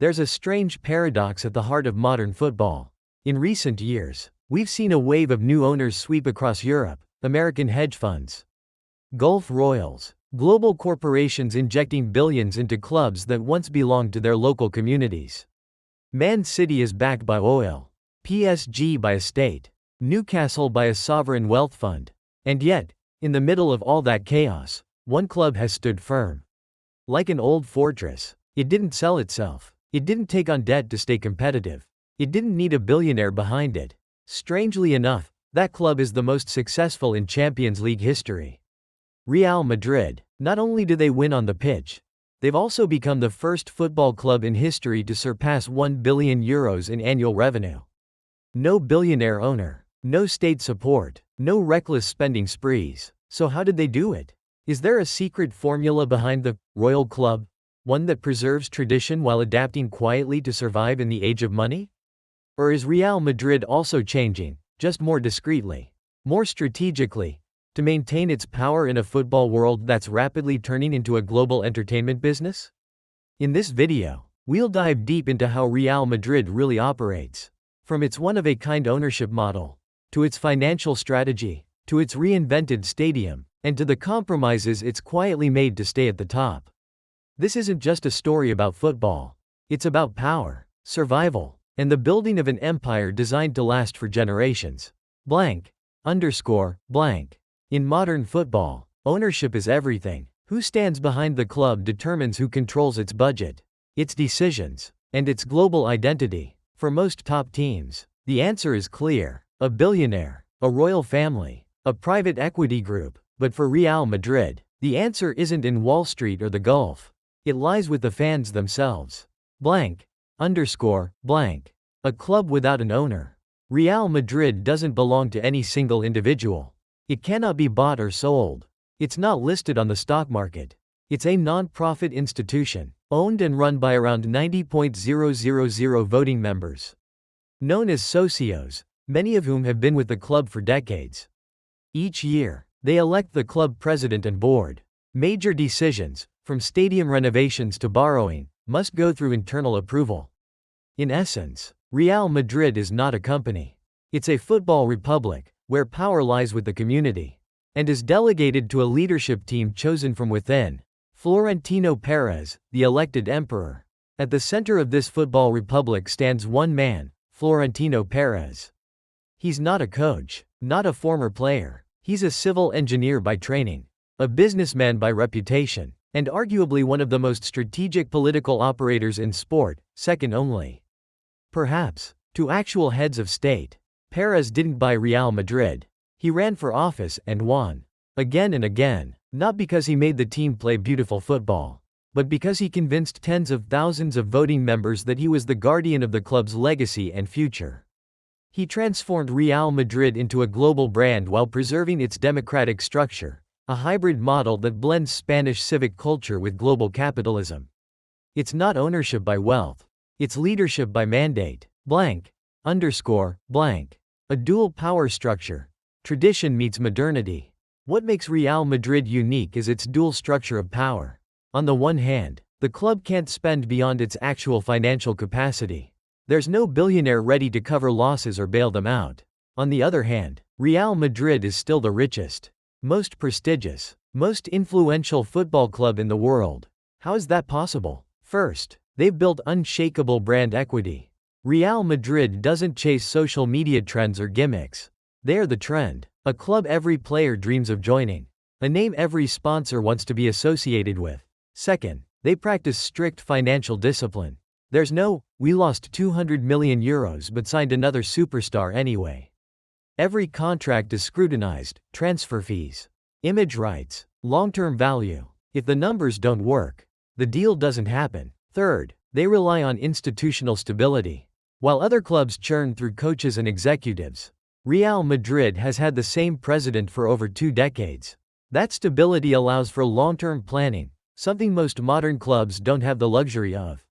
There's a strange paradox at the heart of modern football. In recent years, we've seen a wave of new owners sweep across Europe: American hedge funds, Gulf royals, global corporations injecting billions into clubs that once belonged to their local communities. Man City is backed by oil, PSG by a state, Newcastle by a sovereign wealth fund. And yet, in the middle of all that chaos, one club has stood firm. Like an old fortress, it didn't sell itself. It didn't take on debt to stay competitive. It didn't need a billionaire behind it. Strangely enough, that club is the most successful in Champions League history. Real Madrid. Not only do they win on the pitch, they've also become the first football club in history to surpass €1 billion in annual revenue. No billionaire owner, no state support, no reckless spending sprees. So how did they do it? Is there a secret formula behind the Royal Club? One that preserves tradition while adapting quietly to survive in the age of money? Or is Real Madrid also changing, just more discreetly, more strategically, to maintain its power in a football world that's rapidly turning into a global entertainment business? In this video, we'll dive deep into how Real Madrid really operates, from its one-of-a-kind ownership model, to its financial strategy, to its reinvented stadium, and to the compromises it's quietly made to stay at the top. This isn't just a story about football. It's about power, survival, and the building of an empire designed to last for generations. Blank. Blank. In modern football, ownership is everything. Who stands behind the club determines who controls its budget, its decisions, and its global identity. For most top teams, the answer is clear: a billionaire, a royal family, a private equity group. But for Real Madrid, the answer isn't in Wall Street or the Gulf. It lies with the fans themselves. Blank. A club without an owner. Real Madrid doesn't belong to any single individual. It cannot be bought or sold. It's not listed on the stock market. It's a non-profit institution, owned and run by around 90,000 voting members, known as socios, many of whom have been with the club for decades. Each year, they elect the club president and board. Major decisions, from stadium renovations to borrowing, must go through internal approval. In essence, Real Madrid is not a company. It's a football republic, where power lies with the community, and is delegated to a leadership team chosen from within. Florentino Perez, the elected emperor. At the center of this football republic stands one man, Florentino Perez. He's not a coach, not a former player. He's a civil engineer by training, a businessman by reputation, and arguably one of the most strategic political operators in sport, second only, perhaps, to actual heads of state. Perez didn't buy Real Madrid. He ran for office and won. Again and again, not because he made the team play beautiful football, but because he convinced tens of thousands of voting members that he was the guardian of the club's legacy and future. He transformed Real Madrid into a global brand while preserving its democratic structure, a hybrid model that blends Spanish civic culture with global capitalism. It's not ownership by wealth. It's leadership by mandate. Blank. A dual power structure. Tradition meets modernity. What makes Real Madrid unique is its dual structure of power. On the one hand, the club can't spend beyond its actual financial capacity. There's no billionaire ready to cover losses or bail them out. On the other hand, Real Madrid is still the richest, most prestigious, most influential football club in the world. How is that possible? First, they've built unshakable brand equity. Real Madrid doesn't chase social media trends or gimmicks. They are the trend, a club every player dreams of joining, a name every sponsor wants to be associated with. Second, they practice strict financial discipline. There's no, "we lost €200 million but signed another superstar anyway." Every contract is scrutinized: transfer fees, image rights, long-term value. If the numbers don't work, the deal doesn't happen. Third, they rely on institutional stability. While other clubs churn through coaches and executives, Real Madrid has had the same president for over 2 decades. That stability allows for long-term planning, something most modern clubs don't have the luxury of.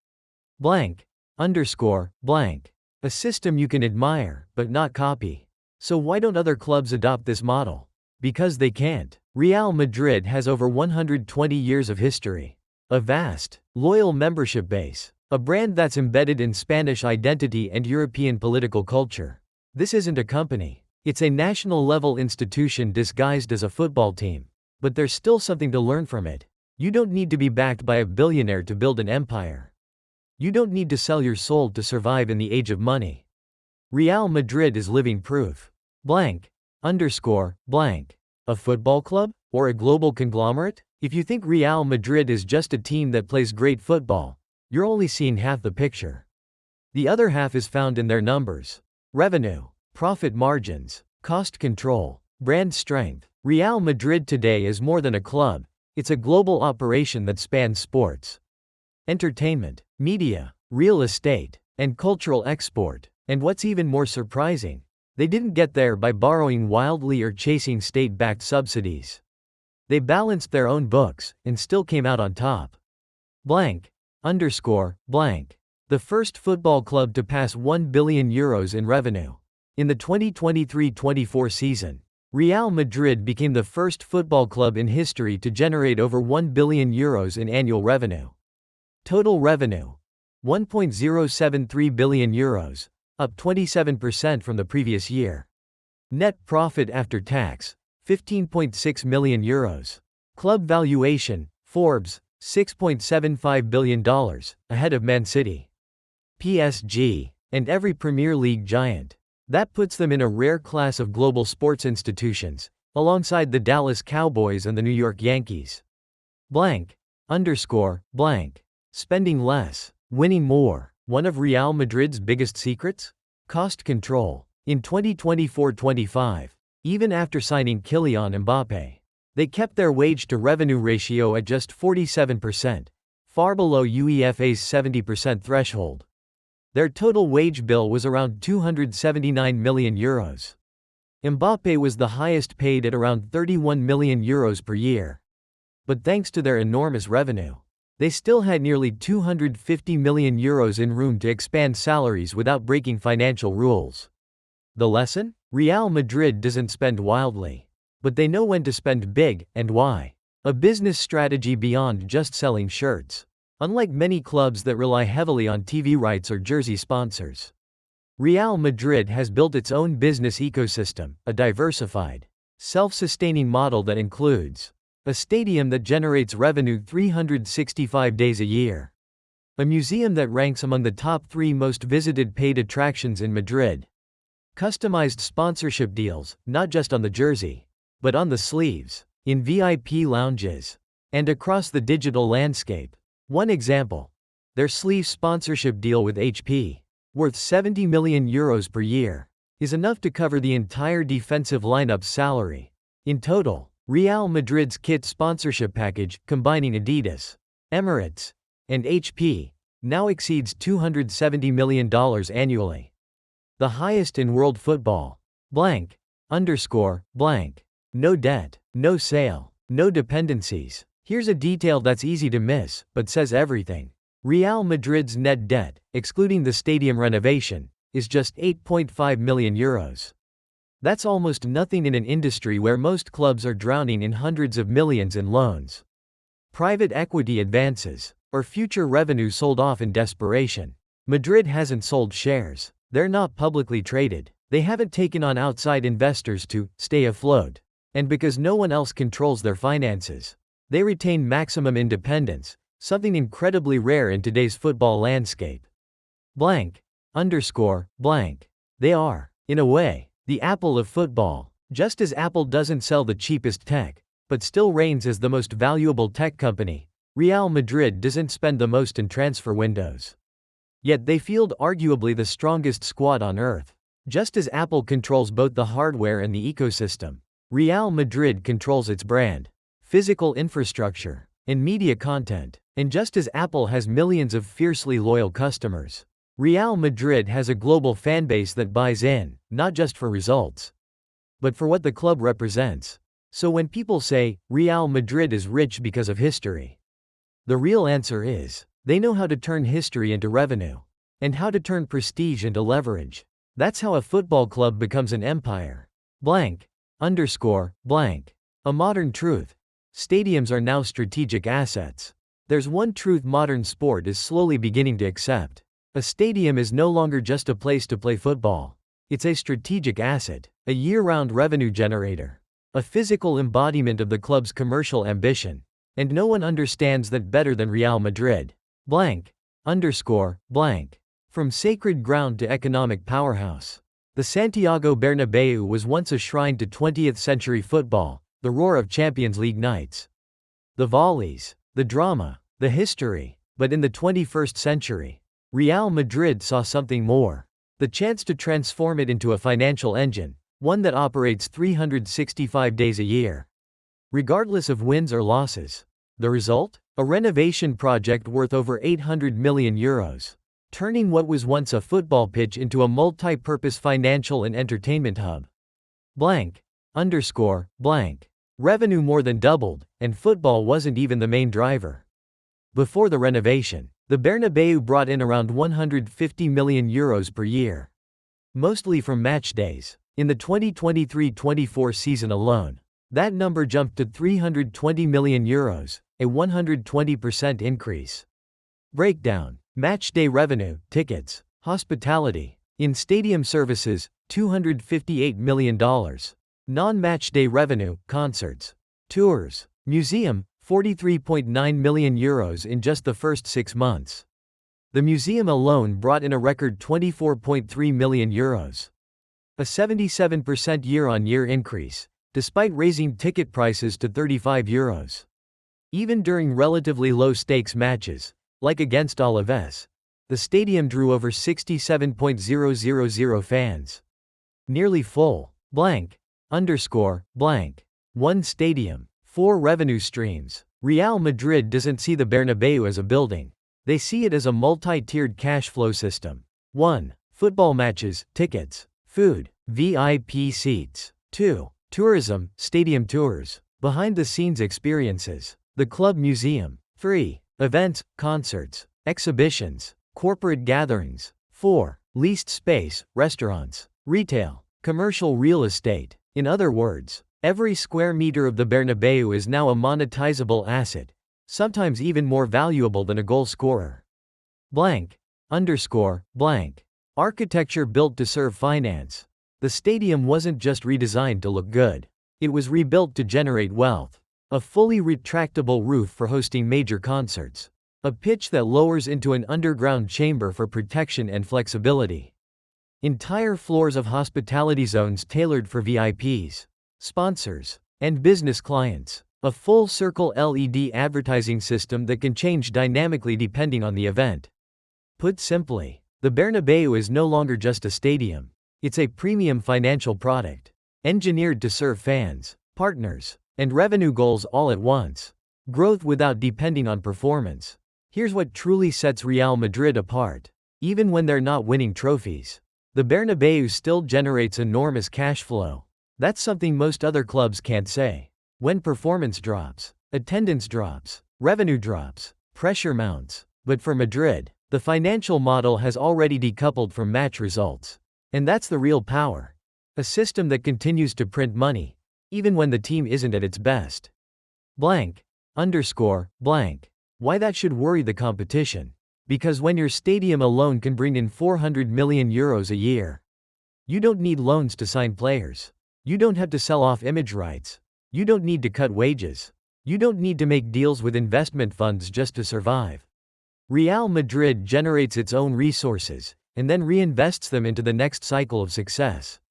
A system you can admire, but not copy. So why don't other clubs adopt this model? Because they can't. Real Madrid has over 120 years of history, a vast, loyal membership base, A brand that's embedded in Spanish identity and European political culture. This isn't a company. It's a national-level institution disguised as a football team. But there's still something to learn from it. You don't need to be backed by a billionaire to build an empire. You don't need to sell your soul to survive in the age of money. Real Madrid is living proof. Blank. Underscore. Blank. A football club? Or a global conglomerate? If you think Real Madrid is just a team that plays great football, you're only seeing half the picture. The other half is found in their numbers. Revenue, profit margins, cost control, brand strength. Real Madrid today is more than a club. It's a global operation that spans sports, entertainment, media, real estate, and cultural export. And what's even more surprising, they didn't get there by borrowing wildly or chasing state-backed subsidies. They balanced their own books and still came out on top. Blank. Underscore. Blank. The first football club to pass €1 billion in revenue. In the 2023-24 season, Real Madrid became the first football club in history to generate over €1 billion in annual revenue. Total revenue, €1.073 billion, up 27% from the previous year. Net profit after tax, €15.6 million. Club valuation, Forbes, $6.75 billion, ahead of Man City, PSG, and every Premier League giant. That puts them in a rare class of global sports institutions, alongside the Dallas Cowboys and the New York Yankees. Blank. Underscore. Blank. Spending less, winning more. One of Real Madrid's biggest secrets? Cost control. In 2024-25, even after signing Kylian Mbappé, they kept their wage-to-revenue ratio at just 47%, far below UEFA's 70% threshold. Their total wage bill was around €279 million. Mbappé was the highest paid at around €31 million per year. But thanks to their enormous revenue, they still had nearly €250 million in room to expand salaries without breaking financial rules. The lesson? Real Madrid doesn't spend wildly, but they know when to spend big, and why. A business strategy beyond just selling shirts. Unlike many clubs that rely heavily on TV rights or jersey sponsors, Real Madrid has built its own business ecosystem, a diversified, self-sustaining model that includes a stadium that generates revenue 365 days a year, a museum that ranks among the top 3 most visited paid attractions in Madrid, customized sponsorship deals, not just on the jersey, but on the sleeves, in VIP lounges, and across the digital landscape. One example, their sleeve sponsorship deal with HP, worth €70 million per year, is enough to cover the entire defensive lineup's salary. In total, Real Madrid's kit sponsorship package, combining Adidas, Emirates, and HP, now exceeds $270 million annually. The highest in world football. Blank. Underscore. Blank. No debt, no sale, no dependencies. Here's a detail that's easy to miss, but says everything. Real Madrid's net debt, excluding the stadium renovation, is just €8.5 million. That's almost nothing in an industry where most clubs are drowning in hundreds of millions in loans, private equity advances, or future revenue sold off in desperation. Madrid hasn't sold shares. They're not publicly traded. They haven't taken on outside investors to stay afloat. And because no one else controls their finances, they retain maximum independence, something incredibly rare in today's football landscape. Blank. Underscore. Blank. They are, in a way, the Apple of football. Just as Apple doesn't sell the cheapest tech, but still reigns as the most valuable tech company, Real Madrid doesn't spend the most in transfer windows. Yet they field arguably the strongest squad on earth. Just as Apple controls both the hardware and the ecosystem, Real Madrid controls its brand, physical infrastructure, and media content. And just as Apple has millions of fiercely loyal customers, Real Madrid has a global fanbase that buys in, not just for results, but for what the club represents. So when people say, Real Madrid is rich because of history, the real answer is, they know how to turn history into revenue, and how to turn prestige into leverage. That's how a football club becomes an empire. Blank. Underscore. Blank. A modern truth. Stadiums are now strategic assets. There's one truth modern sport is slowly beginning to accept. A stadium is no longer just a place to play football. It's a strategic asset, a year-round revenue generator, a physical embodiment of the club's commercial ambition. And no one understands that better than Real Madrid. Blank. Underscore. Blank. From sacred ground to economic powerhouse. The Santiago Bernabéu was once a shrine to 20th century football, the roar of Champions League nights. The volleys, the drama, the history. But in the 21st century, Real Madrid saw something more. The chance to transform it into a financial engine, one that operates 365 days a year, regardless of wins or losses. The result? A renovation project worth over €800 million, turning what was once a football pitch into a multi-purpose financial and entertainment hub. Blank. Underscore. Blank. Revenue more than doubled, and football wasn't even the main driver. Before the renovation, the Bernabéu brought in around €150 million per year, mostly from match days. In the 2023-24 season alone, that number jumped to €320 million, a 120% increase. Breakdown: matchday revenue, tickets, hospitality, in-stadium services, $258 million. Non-matchday revenue, concerts, tours, museum, €43.9 million in just the first 6 months. The museum alone brought in a record €24.3 million, a 77% year-on-year increase, despite raising ticket prices to €35. Even during relatively low-stakes matches, like against Alaves, the stadium drew over 67,000 fans. Nearly full. Blank. Underscore. Blank. One stadium, 4 revenue streams. Real Madrid doesn't see the Bernabéu as a building. They see it as a multi-tiered cash flow system. 1. Football matches, tickets, food, VIP seats. 2. Tourism, stadium tours, behind-the-scenes experiences, the club museum. 3. Events, concerts, exhibitions, corporate gatherings. 4. Leased space, restaurants, retail, commercial real estate. In other words, every square meter of the Bernabéu is now a monetizable asset, sometimes even more valuable than a goal scorer. Blank. Underscore. Blank. Architecture built to serve finance. The stadium wasn't just redesigned to look good. It was rebuilt to generate wealth. A fully retractable roof for hosting major concerts. A pitch that lowers into an underground chamber for protection and flexibility. Entire floors of hospitality zones tailored for VIPs, sponsors, and business clients. A full-circle LED advertising system that can change dynamically depending on the event. Put simply, the Bernabéu is no longer just a stadium. It's a premium financial product, engineered to serve fans, partners, and revenue goals all at once. Growth without depending on performance. Here's what truly sets Real Madrid apart. Even when they're not winning trophies, the Bernabéu still generates enormous cash flow. That's something most other clubs can't say. When performance drops, attendance drops, revenue drops, pressure mounts. But for Madrid, the financial model has already decoupled from match results. And that's the real power. A system that continues to print money, even when the team isn't at its best. Blank. Underscore. Blank. Why that should worry the competition? Because when your stadium alone can bring in €400 million a year, you don't need loans to sign players. You don't have to sell off image rights. You don't need to cut wages. You don't need to make deals with investment funds just to survive. Real Madrid generates its own resources, and then reinvests them into the next cycle of success.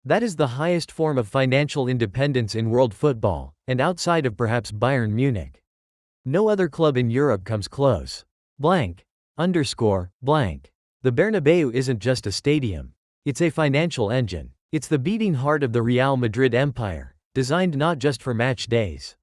That is the highest form of financial independence in world football, and outside of perhaps Bayern Munich. No other club in Europe comes close. Blank. Underscore. Blank. The Bernabéu isn't just a stadium. It's a financial engine. It's the beating heart of the Real Madrid empire, designed not just for match days,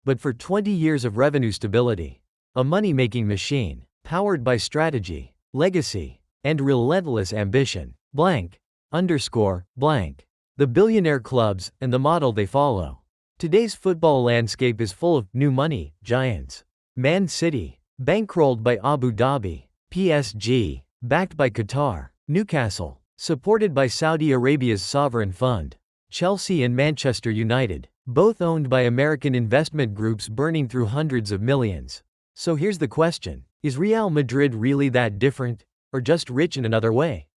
but for 20 years of revenue stability. A money-making machine, powered by strategy, legacy, and relentless ambition. Blank. Underscore. Blank. The billionaire clubs, and the model they follow. Today's football landscape is full of new money giants. Man City, bankrolled by Abu Dhabi. PSG, backed by Qatar. Newcastle, supported by Saudi Arabia's sovereign fund. Chelsea and Manchester United, both owned by American investment groups burning through hundreds of millions. So here's the question. Is Real Madrid really that different, or just rich in another way?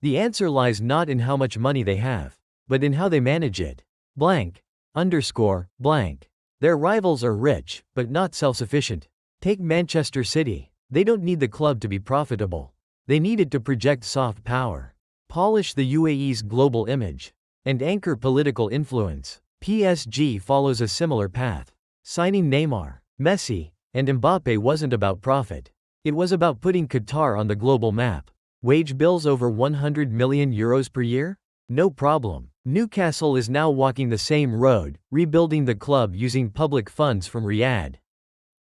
The answer lies not in how much money they have, but in how they manage it. Blank. Underscore, blank. Their rivals are rich, but not self-sufficient. Take Manchester City. They don't need the club to be profitable. They need it to project soft power, polish the UAE's global image, and anchor political influence. PSG follows a similar path. Signing Neymar, Messi, and Mbappe wasn't about profit. It was about putting Qatar on the global map. Wage bills over €100 million per year? No problem. Newcastle is now walking the same road, rebuilding the club using public funds from Riyadh.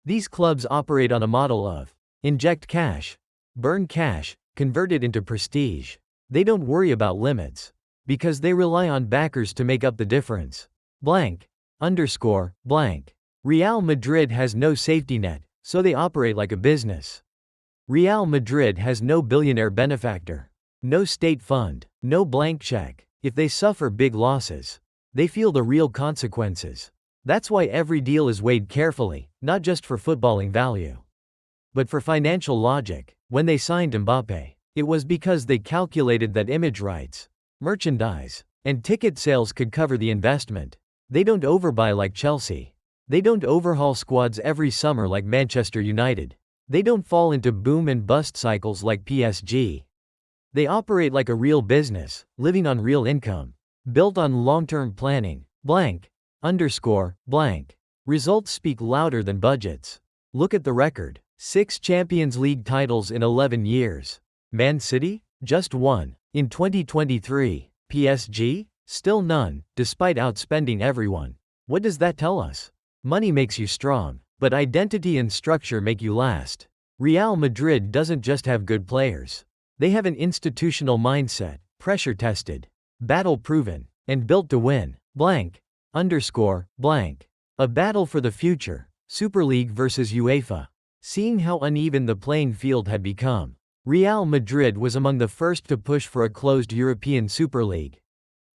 These clubs operate on a model of inject cash, burn cash, convert it into prestige. They don't worry about limits, because they rely on backers to make up the difference. Blank. Underscore, blank. Real Madrid has no safety net, so they operate like a business. Real Madrid has no billionaire benefactor, no state fund, no blank check. If they suffer big losses, they feel the real consequences. That's why every deal is weighed carefully, not just for footballing value, but for financial logic. When they signed Mbappe, it was because they calculated that image rights, merchandise, and ticket sales could cover the investment. They don't overbuy like Chelsea. They don't overhaul squads every summer like Manchester United. They don't fall into boom and bust cycles like PSG. They operate like a real business, living on real income, built on long-term planning. Blank. Underscore, blank. Results speak louder than budgets. Look at the record. 6 Champions League titles in 11 years. Man City? Just 1. In 2023. PSG? Still none, despite outspending everyone. What does that tell us? Money makes you strong, but identity and structure make you last. Real Madrid doesn't just have good players. They have an institutional mindset, pressure-tested, battle-proven, and built to win. Blank. Underscore, blank. A battle for the future. Super League versus UEFA. Seeing how uneven the playing field had become, Real Madrid was among the first to push for a closed European Super League.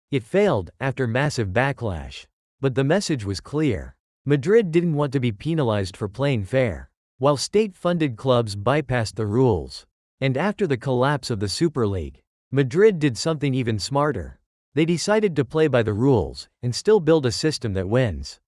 It failed, after massive backlash. But the message was clear. Madrid didn't want to be penalized for playing fair, while state-funded clubs bypassed the rules. And after the collapse of the Super League, Madrid did something even smarter. They decided to play by the rules, and still build a system that wins.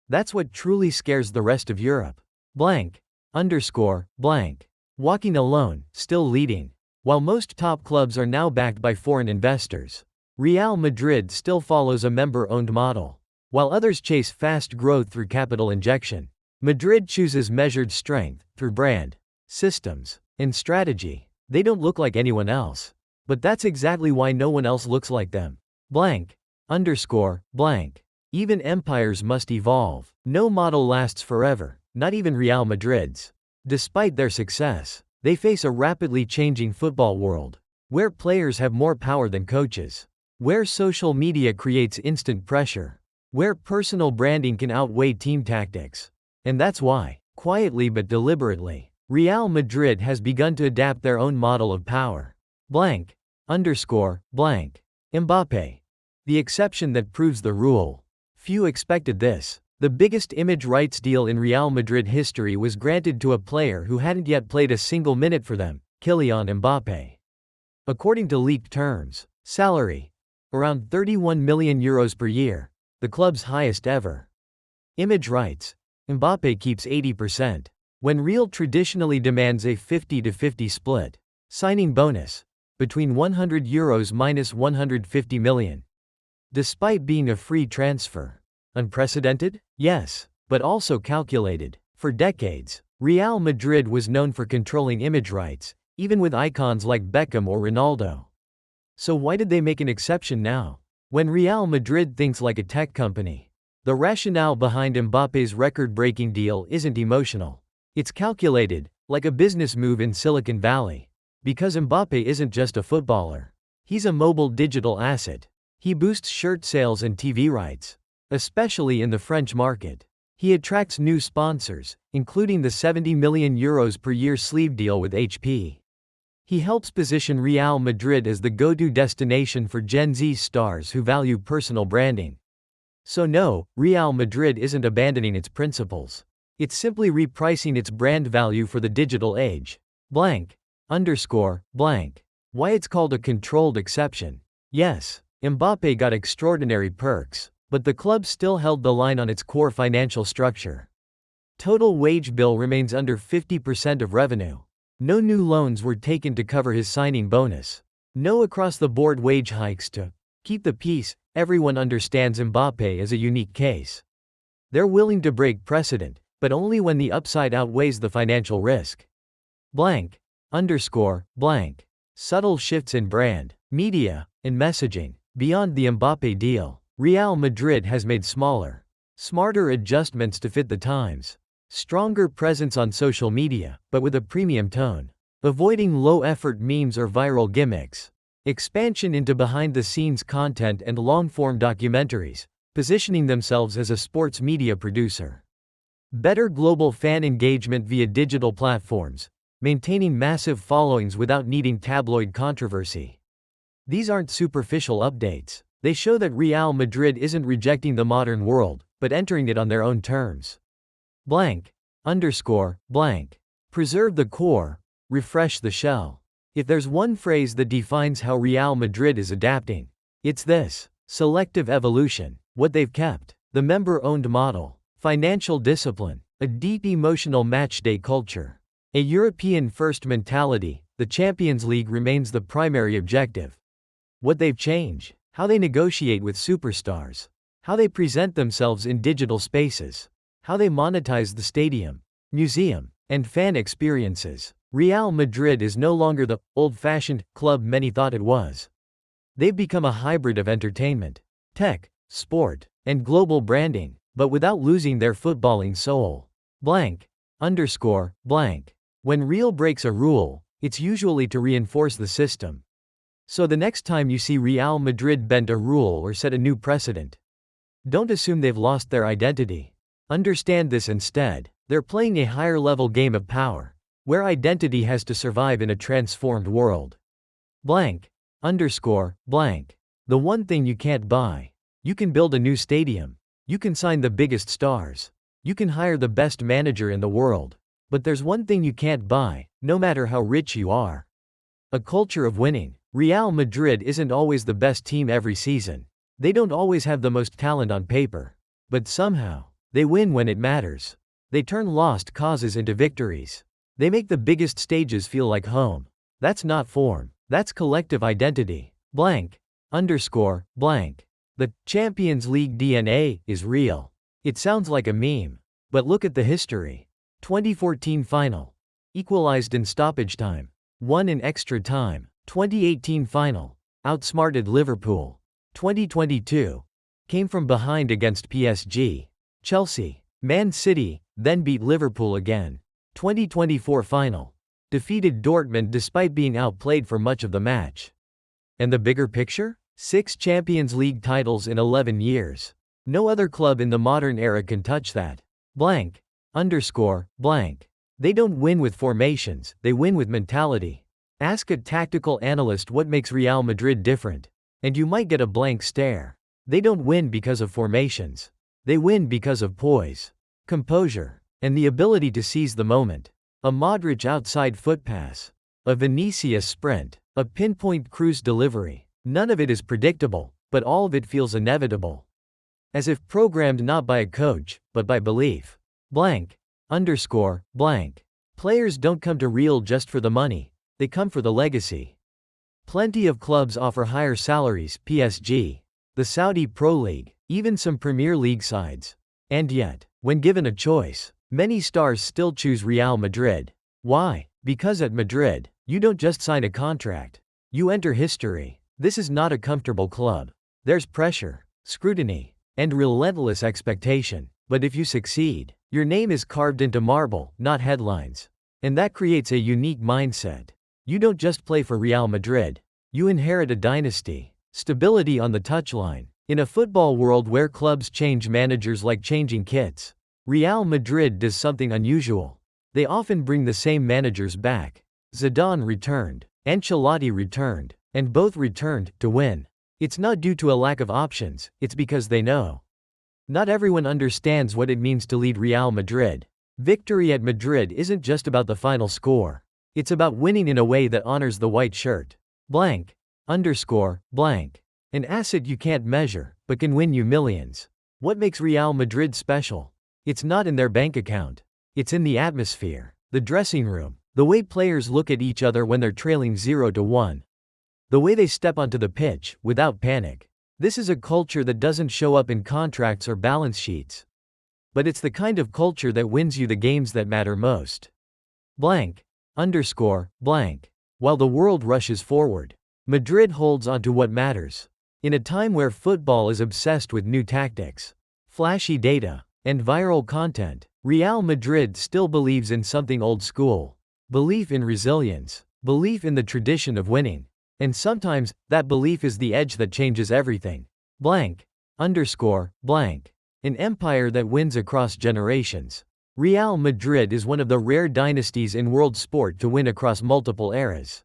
That's what truly scares the rest of Europe. Blank. Underscore, blank. Walking alone, still leading. While most top clubs are now backed by foreign investors, Real Madrid still follows a member-owned model. While others chase fast growth through capital injection, Madrid chooses measured strength, through brand, systems, and strategy. They don't look like anyone else. But that's exactly why no one else looks like them. Blank. Underscore, blank. Even empires must evolve. No model lasts forever, not even Real Madrid's. Despite their success, they face a rapidly changing football world, where players have more power than coaches, where social media creates instant pressure, where personal branding can outweigh team tactics. And that's why, quietly but deliberately, Real Madrid has begun to adapt their own model of power. Blank. Underscore, blank. Mbappe. The exception that proves the rule. Few expected this. The biggest image rights deal in Real Madrid history was granted to a player who hadn't yet played a single minute for them, Kylian Mbappe. According to leaked terms, salary, around €31 million per year, the club's highest ever. Image rights, Mbappe keeps 80%. When Real traditionally demands a 50-50 split. Signing bonus, between €100 minus €150 million. Despite being a free transfer. Unprecedented? Yes, but also calculated. For decades, Real Madrid was known for controlling image rights, even with icons like Beckham or Ronaldo. So why did they make an exception now? When Real Madrid thinks like a tech company, the rationale behind Mbappe's record-breaking deal isn't emotional. It's calculated, like a business move in Silicon Valley. Because Mbappe isn't just a footballer. He's a mobile digital asset. He boosts shirt sales and TV rights, especially in the French market. He attracts new sponsors, including the €70 million per year sleeve deal with HP. He helps position Real Madrid as the go-to destination for Gen Z stars who value personal branding. So no, Real Madrid isn't abandoning its principles. It's simply repricing its brand value for the digital age. Blank. Underscore. Blank. Why it's called a controlled exception. Yes, Mbappé got extraordinary perks, but the club still held the line on its core financial structure. Total wage bill remains under 50% of revenue. No new loans were taken to cover his signing bonus. No across-the-board wage hikes to keep the peace. Everyone understands Mbappé as a unique case. They're willing to break precedent, but only when the upside outweighs the financial risk. Blank. Underscore. Blank. Subtle shifts in brand, media, and messaging. Beyond the Mbappé deal, Real Madrid has made smaller, smarter adjustments to fit the times. Stronger presence on social media, but with a premium tone. Avoiding low-effort memes or viral gimmicks. Expansion into behind-the-scenes content and long-form documentaries, positioning themselves as a sports media producer. Better global fan engagement via digital platforms, maintaining massive followings without needing tabloid controversy. These aren't superficial updates. They show that Real Madrid isn't rejecting the modern world, but entering it on their own terms. Blank. Underscore. Blank. Preserve the core, refresh the shell. If there's one phrase that defines how Real Madrid is adapting, it's this: selective evolution. What they've kept: the member-owned model, financial discipline, a deep emotional matchday culture, a European-first mentality. The Champions League remains the primary objective. What they've changed: how they negotiate with superstars, how they present themselves in digital spaces, how they monetize the stadium, museum, and fan experiences. Real Madrid is no longer the old-fashioned club many thought it was. They've become a hybrid of entertainment, tech, sport, and global branding, but without losing their footballing soul. Blank. Underscore. Blank. When Real breaks a rule, it's usually to reinforce the system. So the next time you see Real Madrid bend a rule or set a new precedent, don't assume they've lost their identity. Understand this instead: they're playing a higher-level game of power, where identity has to survive in a transformed world. Blank. Underscore. Blank. The one thing you can't buy. You can build a new stadium. You can sign the biggest stars. You can hire the best manager in the world. But there's one thing you can't buy, no matter how rich you are: a culture of winning. Real Madrid isn't always the best team every season. They don't always have the most talent on paper. But somehow, they win when it matters. They turn lost causes into victories. They make the biggest stages feel like home. That's not form. That's collective identity. Blank. Underscore. Blank. The Champions League DNA is real. It sounds like a meme. But look at the history. 2014 final. Equalized in stoppage time. Won in extra time. 2018 final. Outsmarted Liverpool. 2022. Came from behind against PSG. Chelsea. Man City, then beat Liverpool again. 2024 final. Defeated Dortmund despite being outplayed for much of the match. And the bigger picture? 6 Champions League titles in 11 years. No other club in the modern era can touch that. Blank. Underscore. Blank. They don't win with formations, they win with mentality. Ask a tactical analyst what makes Real Madrid different, and you might get a blank stare. They don't win because of formations. They win because of poise, composure, and the ability to seize the moment. A Modric outside foot pass, a Vinicius sprint, a pinpoint cruise delivery. None of it is predictable, but all of it feels inevitable. As if programmed not by a coach, but by belief. Blank. Underscore. Blank. Players don't come to Real just for the money, they come for the legacy. Plenty of clubs offer higher salaries: PSG, the Saudi Pro League, even some Premier League sides. And yet, when given a choice, many stars still choose Real Madrid. Why? Because at Madrid, you don't just sign a contract. You enter history. This is not a comfortable club. There's pressure, scrutiny, and relentless expectation. But if you succeed, your name is carved into marble, not headlines. And that creates a unique mindset. You don't just play for Real Madrid. You inherit a dynasty. Stability on the touchline. In a football world where clubs change managers like changing kits, Real Madrid does something unusual. They often bring the same managers back. Zidane returned, Ancelotti returned, and both returned to win. It's not due to a lack of options, it's because they know. Not everyone understands what it means to lead Real Madrid. Victory at Madrid isn't just about the final score. It's about winning in a way that honors the white shirt. Blank. Underscore. Blank. An asset you can't measure, but can win you millions. What makes Real Madrid special? It's not in their bank account. It's in the atmosphere, the dressing room, the way players look at each other when they're trailing 0-1. The way they step onto the pitch, without panic. This is a culture that doesn't show up in contracts or balance sheets. But it's the kind of culture that wins you the games that matter most. Blank. Underscore. Blank. While the world rushes forward, Madrid holds onto what matters. In a time where football is obsessed with new tactics, flashy data, and viral content, Real Madrid still believes in something old school. Belief in resilience. Belief in the tradition of winning. And sometimes, that belief is the edge that changes everything. Blank. Underscore. Blank. An empire that wins across generations. Real Madrid is one of the rare dynasties in world sport to win across multiple eras.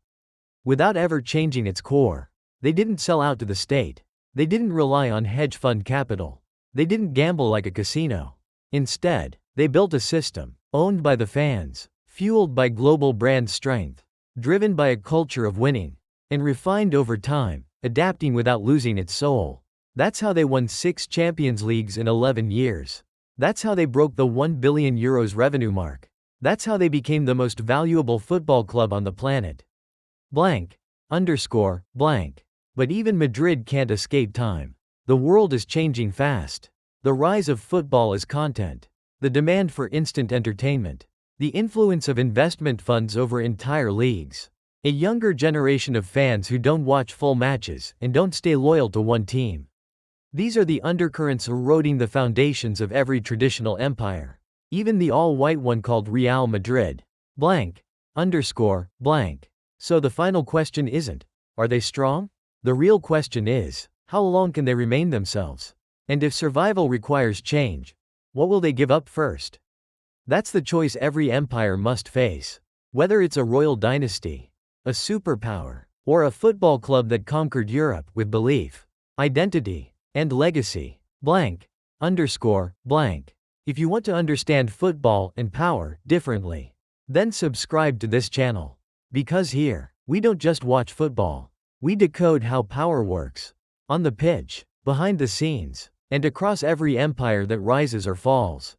Without ever changing its core. They didn't sell out to the state. They didn't rely on hedge fund capital. They didn't gamble like a casino. Instead, they built a system, owned by the fans, fueled by global brand strength, driven by a culture of winning, and refined over time, adapting without losing its soul. That's how they won 6 Champions Leagues in 11 years. That's how they broke the €1 billion revenue mark. That's how they became the most valuable football club on the planet. Blank. Underscore. Blank. But even Madrid can't escape time. The world is changing fast. The rise of football as content. The demand for instant entertainment. The influence of investment funds over entire leagues. A younger generation of fans who don't watch full matches and don't stay loyal to one team. These are the undercurrents eroding the foundations of every traditional empire. Even the all-white one called Real Madrid. Blank. Underscore. Blank. So the final question isn't, are they strong? The real question is, how long can they remain themselves? And if survival requires change, what will they give up first? That's the choice every empire must face. Whether it's a royal dynasty, a superpower, or a football club that conquered Europe with belief, identity, and legacy. Blank. Underscore. Blank. If you want to understand football and power differently, then subscribe to this channel. Because here, we don't just watch football. We decode how power works. On the pitch, behind the scenes, and across every empire that rises or falls.